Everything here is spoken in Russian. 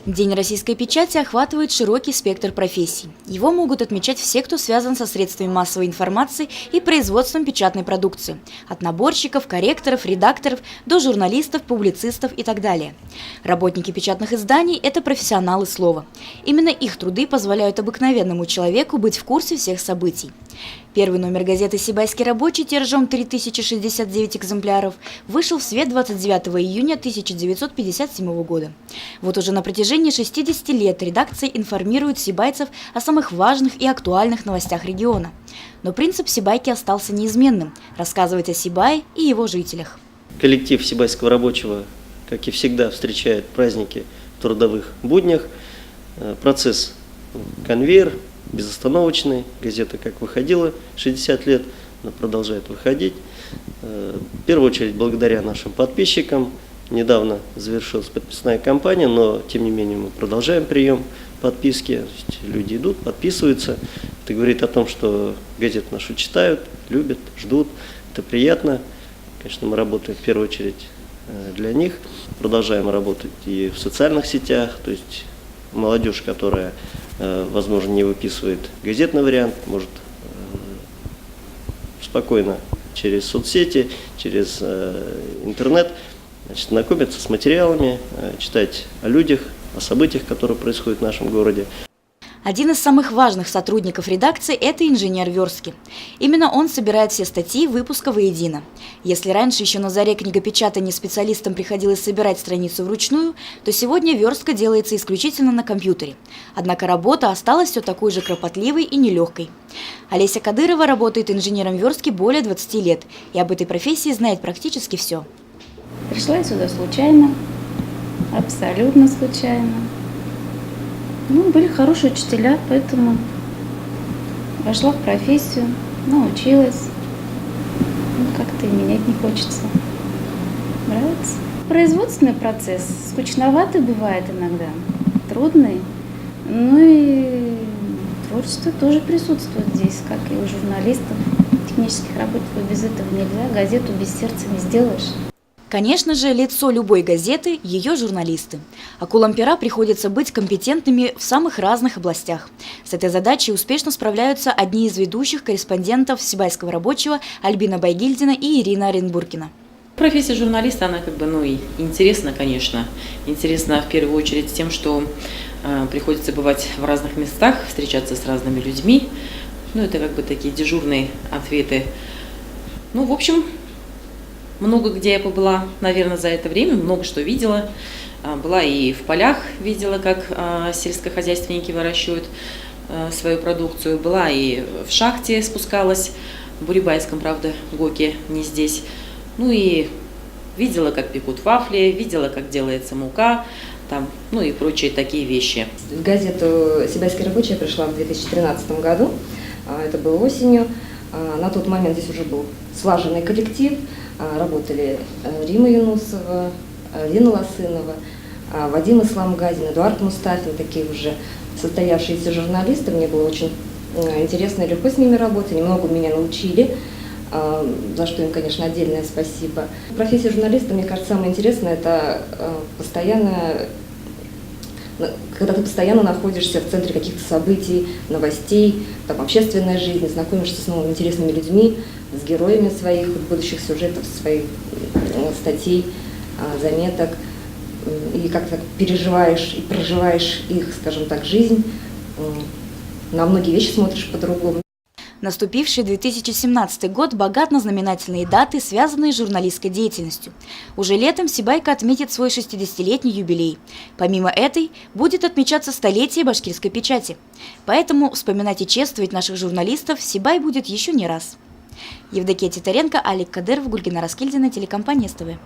День российской печати охватывает широкий спектр профессий. Его могут отмечать все, кто связан со средствами массовой информации и производством печатной продукции. От наборщиков, корректоров, редакторов до журналистов, публицистов и так далее. Работники печатных изданий – это профессионалы слова. Именно их труды позволяют обыкновенному человеку быть в курсе всех событий. Первый номер газеты «Сибайский рабочий» тиражом 3069 экземпляров вышел в свет 29 июня 1957 года. Вот уже на протяжении 60 лет редакция информирует сибайцев о самых важных и актуальных новостях региона. Но принцип Сибайки остался неизменным – рассказывать о Сибае и его жителях. Коллектив Сибайского рабочего, как и всегда, встречает праздники в трудовых буднях. Процесс конвейер, безостановочный. Газета как выходила 60 лет, она продолжает выходить. В первую очередь благодаря нашим подписчикам. Недавно завершилась подписная кампания, но тем не менее мы продолжаем прием подписки. Люди идут, подписываются. Это говорит о том, что газету нашу читают, любят, ждут. Это приятно. Конечно, мы работаем в первую очередь для них. Продолжаем работать и в социальных сетях, то есть молодежь, которая, возможно, не выписывает газетный вариант, может спокойно через соцсети, через интернет знакомиться с материалами, читать о людях, о событиях, которые происходят в нашем городе. Один из самых важных сотрудников редакции – это инженер верстки. Именно он собирает все статьи выпуска воедино. Если раньше еще на заре книгопечатания специалистам приходилось собирать страницу вручную, то сегодня верстка делается исключительно на компьютере. Однако работа осталась все такой же кропотливой и нелегкой. Олеся Кадырова работает инженером верстки более 20 лет и об этой профессии знает практически все. Пришла я сюда случайно, абсолютно случайно. Были хорошие учителя, поэтому вошла в профессию, научилась. Как-то и менять не хочется. Нравится. Производственный процесс скучноватый бывает иногда, трудный. И творчество тоже присутствует здесь, как и у журналистов, технических работников. Без этого нельзя, газету без сердца не сделаешь. Конечно же, лицо любой газеты – ее журналисты. Акулам пера приходится быть компетентными в самых разных областях. С этой задачей успешно справляются одни из ведущих корреспондентов Сибайского рабочего Альбина Байгильдина и Ирина Оренбургина. Профессия журналиста, она и интересна, конечно. Интересна в первую очередь тем, что приходится бывать в разных местах, встречаться с разными людьми. Это такие дежурные ответы. В общем, много где я побыла, наверное, за это время, много что видела. Была и в полях, видела, как сельскохозяйственники выращивают свою продукцию. Была и в шахте спускалась, в Бурибайском, правда, ГОКе, не здесь. И видела, как пекут вафли, видела, как делается мука, и прочие такие вещи. В газету «Сибайский рабочий» я пришла в 2013 году, это было осенью. На тот момент здесь уже был слаженный коллектив. Работали Рима Юнусова, Лина Лосынова, Вадим Исламгазин, Эдуард Мустафин, такие уже состоявшиеся журналисты. Мне было очень интересно и легко с ними работать, они много меня научили, за что им, конечно, отдельное спасибо. Профессия журналиста, мне кажется, самое интересное – это когда ты постоянно находишься в центре каких-то событий, новостей, общественной жизни, знакомишься с новыми интересными людьми, с героями своих будущих сюжетов, своих статей, заметок, и как-то переживаешь и проживаешь их, скажем так, жизнь, на многие вещи смотришь по-другому. Наступивший 2017 год богат на знаменательные даты, связанные с журналистской деятельностью. Уже летом Сибайка отметит свой 60-летний юбилей. Помимо этой, будет отмечаться столетие башкирской печати. Поэтому вспоминать и чествовать наших журналистов Сибай будет еще не раз. Евдокия Титаренко, Алик Кадыров, Гульгина Раскильдина, телекомпания СТВ.